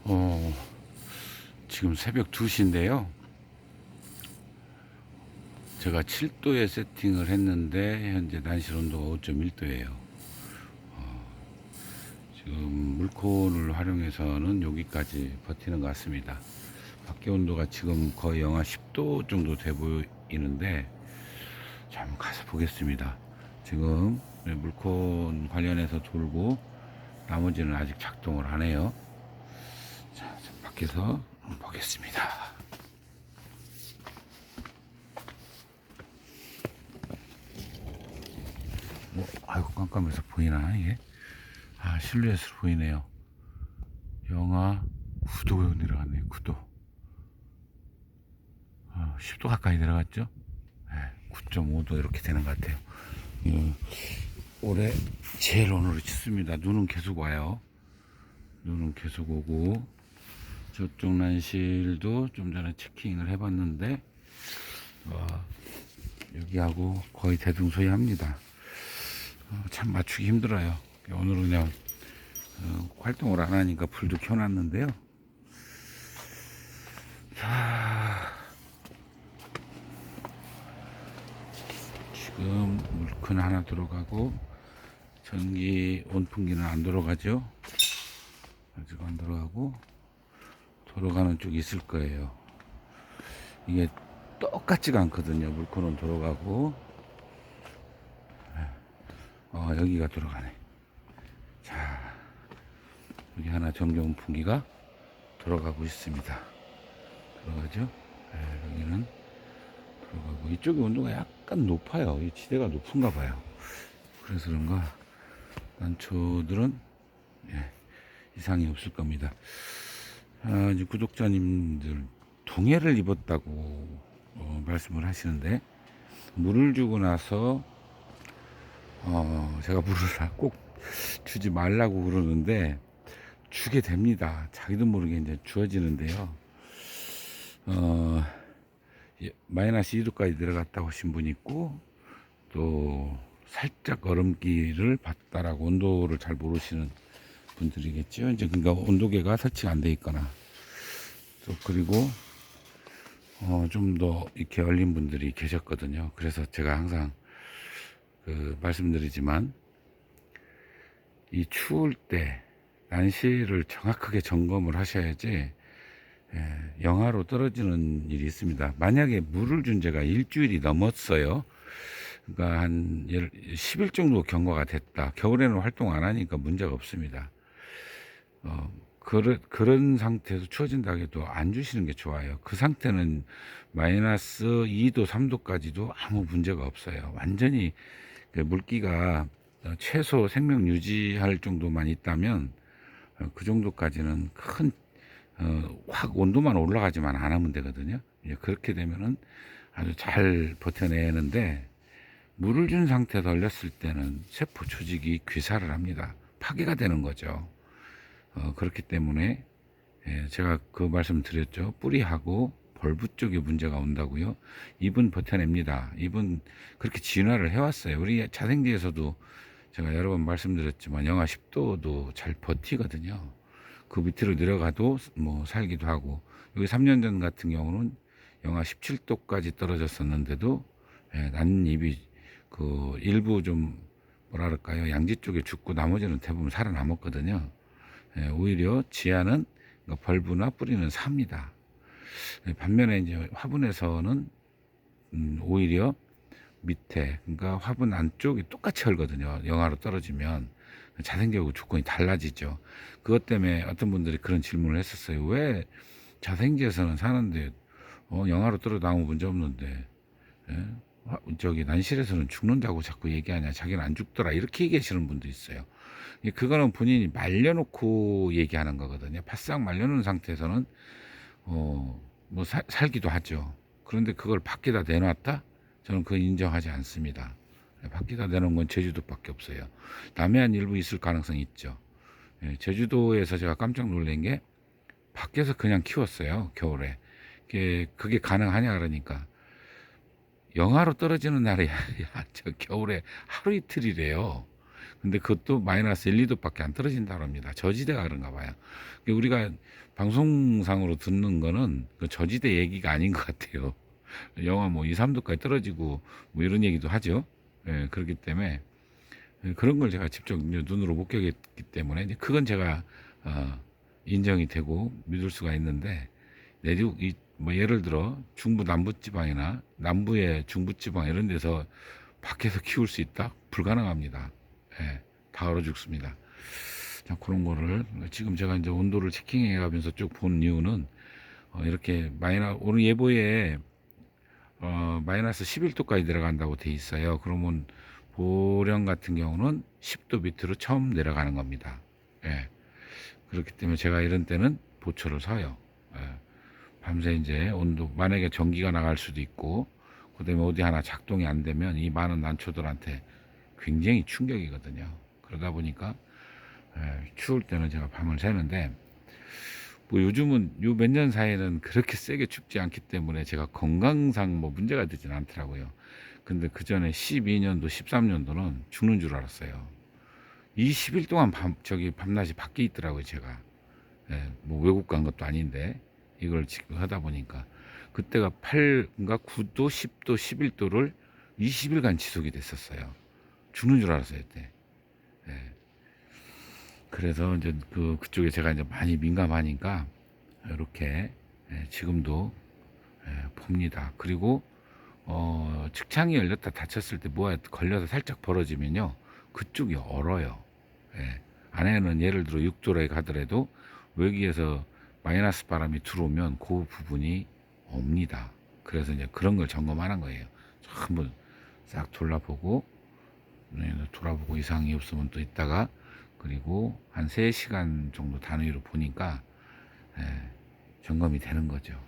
어, 지금 새벽 2시인데요. 제가 7도에 세팅을 했는데 현재 난실 온도가 5.1도예요. 지금 물콘을 활용해서는 여기까지 버티는 것 같습니다. 밖에 온도가 지금 거의 영하 10도 정도 돼 보이는데 자, 한번 가서 보겠습니다. 지금 물콘 관련해서 돌고 나머지는 아직 작동을 안 해요. 자, 밖에서 한번 보겠습니다. 아이고 깜깜해서 보이나 이게? 아, 실루엣으로 보이네요. 영하 9도 내려갔네요. 9도. 10도 가까이 내려갔죠? 네, 9.5도 이렇게 되는 것 같아요. 올해 제일 오늘은 춥습니다. 눈은 계속 와요. 눈은 계속 오고 저쪽 난실도 좀 전에 체킹을 해봤는데 여기하고 거의 대등소이합니다. 참 맞추기 힘들어요. 오늘은 그냥 활동을 안 하니까 불도 켜놨는데요. 자, 지금 물큰 하나 들어가고 전기 온풍기는 안 들어가죠. 아직 안 들어가고 돌아가는 쪽이 있을 거예요. 이게 똑같지가 않거든요. 물건은 돌아가고 여기가 돌아가네. 자, 여기 하나 전기 온풍기가 돌아가고 있습니다. 들어가죠. 네, 여기는 들어가고 이쪽의 온도가 약간 높아요. 이 지대가 높은가 봐요. 그래서 그런가 난초들은 이상이 없을 겁니다. 이제 구독자님들 동해를 입었다고 말씀을 하시는데 물을 주고 나서 제가 물을 꼭 주지 말라고 그러는데 주게 됩니다. 자기도 모르게 이제 주어지는데요. 마이너스 2도까지 내려갔다 오신 분 있고 또 살짝 얼음기를 봤다라고 온도를 잘 모르시는 분들이겠죠. 이제 그러니까 온도계가 설치가 안 돼 있거나 또 그리고 좀 더 이렇게 얼린 분들이 계셨거든요. 그래서 제가 항상 말씀드리지만 이 추울 때 난시를 정확하게 점검을 하셔야지 영하로 떨어지는 일이 있습니다. 만약에 물을 준 지가 일주일이 넘었어요. 그러니까 한 10일 정도 경과가 됐다. 겨울에는 활동 안 하니까 문제가 없습니다. 그런 상태에서 추워진다 해도 안 주시는 게 좋아요. 그 상태는 마이너스 2도, 3도까지도 아무 문제가 없어요. 완전히 물기가 최소 생명 유지할 정도만 있다면 그 정도까지는 확 온도만 올라가지만 안 하면 되거든요. 그렇게 되면은 아주 잘 버텨내는데 물을 준 상태에서 얼렸을 때는 세포 조직이 귀살을 합니다. 파괴가 되는 거죠. 그렇기 때문에 제가 그 말씀 드렸죠. 뿌리하고 벌브 쪽에 문제가 온다고요. 잎은 버텨냅니다. 잎은 그렇게 진화를 해왔어요. 우리 자생지에서도 제가 여러 번 말씀드렸지만 영하 10도도 잘 버티거든요. 그 밑으로 내려가도 뭐 살기도 하고 여기 3년 전 같은 경우는 영하 17도까지 떨어졌었는데도 난잎이 그 일부 좀 뭐랄까요 양지 쪽에 죽고 나머지는 대부분 살아남았거든요. 오히려 지하는 벌브나 뿌리는 삽니다. 반면에 이제 화분에서는 오히려 밑에 그러니까 화분 안쪽이 똑같이 헐거든요. 영하로 떨어지면 자생적이고 조건이 달라지죠. 그것 때문에 어떤 분들이 그런 질문을 했었어요. 왜 자생지에서는 사는데 영하로 떨어져 나오면 문제 없는데 저기 난실에서는 죽는다고 자꾸 얘기하냐, 자기는 안 죽더라 이렇게 얘기하시는 분도 있어요. 그거는 본인이 말려놓고 얘기하는 거거든요. 바싹 말려놓은 상태에서는 뭐 살기도 하죠. 그런데 그걸 밖에다 내놨다? 저는 그거 인정하지 않습니다. 밖에다 내놓은 건 제주도밖에 없어요. 남해안 일부 있을 가능성이 있죠. 제주도에서 제가 깜짝 놀란 게 밖에서 그냥 키웠어요. 겨울에. 그게 가능하냐 그러니까 영하로 떨어지는 날에 저 겨울에 하루 이틀이래요. 근데 그것도 마이너스 1, 2도밖에 안 떨어진다고 합니다. 저지대가 그런가 봐요. 우리가 방송상으로 듣는 거는 그 저지대 얘기가 아닌 것 같아요. 영하 뭐 2, 3도까지 떨어지고 뭐 이런 얘기도 하죠. 예, 그렇기 때문에 그런 걸 제가 직접 눈으로 목격했기 때문에 이제 그건 제가 인정이 되고 믿을 수가 있는데 내륙 뭐 예를 들어 중부 남부지방이나 남부의 중부지방 이런 데서 밖에서 키울 수 있다? 불가능합니다. 예, 다 얼어 죽습니다. 자, 그런 거를 지금 제가 이제 온도를 체킹해 가면서 쭉 본 이유는 이렇게 오늘 예보에 마이너스 11도까지 내려간다고 돼 있어요. 그러면 보령 같은 경우는 10도 밑으로 처음 내려가는 겁니다. 예. 그렇기 때문에 제가 이런 때는 보초를 사요. 예. 밤새 이제 온도, 만약에 전기가 나갈 수도 있고, 그 다음에 어디 하나 작동이 안 되면 이 많은 난초들한테 굉장히 충격이거든요. 그러다 보니까, 추울 때는 제가 밤을 새는데, 뭐 요즘은 요 몇 년 사이에는 그렇게 세게 춥지 않기 때문에 제가 건강상 뭐 문제가 되진 않더라고요. 근데 그 전에 12년도, 13년도는 죽는 줄 알았어요. 20일 동안 밤낮이 바뀌어 있더라고요, 제가. 예, 뭐 외국 간 것도 아닌데 이걸 지금 하다 보니까 그때가 8인가 9도, 10도, 11도를 20일간 지속이 됐었어요. 죽는 줄 알았어요, 그때. 예. 그래서 이제 그쪽에 제가 이제 많이 민감하니까 이렇게 지금도 봅니다. 그리고 측창이 열렸다 닫혔을 때 뭐가 걸려서 살짝 벌어지면요 그쪽이 얼어요. 예. 안에는 예를 들어 6도에 가더라도 외기에서 마이너스 바람이 들어오면 그 부분이 옵니다. 그래서 이제 그런 걸 점검하는 거예요. 한번 싹 돌아보고 이상이 없으면 또 있다가 그리고 한 3시간 정도 단위로 보니까 점검이 되는 거죠.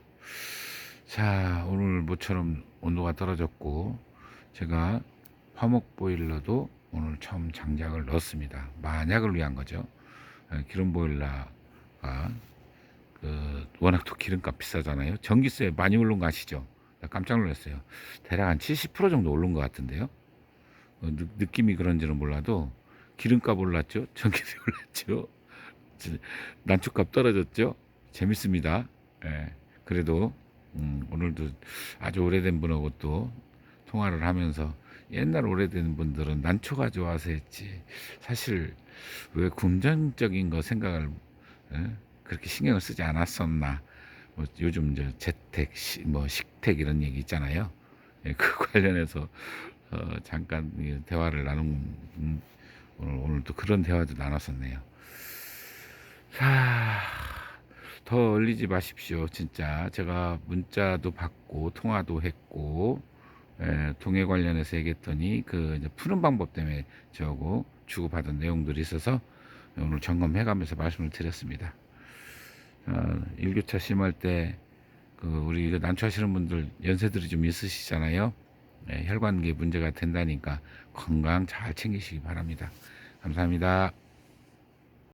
자, 오늘 모처럼 온도가 떨어졌고 제가 화목 보일러도 오늘 처음 장작을 넣었습니다. 만약을 위한 거죠. 기름 보일러가 워낙 또 기름값 비싸잖아요. 전기세 많이 오른 거 아시죠? 깜짝 놀랐어요. 대략 한 70% 정도 오른 것 같은데요. 느낌이 그런지는 몰라도 기름값 올랐죠. 전기세 올랐죠. 난초값 떨어졌죠. 재밌습니다. 예, 그래도 오늘도 아주 오래된 분하고 또 통화를 하면서 옛날 오래된 분들은 난초가 좋아서 했지 사실 왜 금전적인 거 생각을 그렇게 신경을 쓰지 않았었나. 뭐 요즘 이제 재택 뭐 식택 이런 얘기 있잖아요. 예, 그 관련해서 잠깐 대화를 오늘 또 그런 대화도 나눴었네요. 자, 더 얼리지 마십시오. 진짜 제가 문자도 받고 통화도 했고 동해 관련해서 얘기했더니 그 이제 푸는 방법 때문에 저하고 주고받은 내용들이 있어서 오늘 점검해가면서 말씀을 드렸습니다. 일교차 심할 때 우리 난초하시는 분들 연세들이 좀 있으시잖아요. 혈관계 문제가 된다니까 건강 잘 챙기시기 바랍니다. 감사합니다.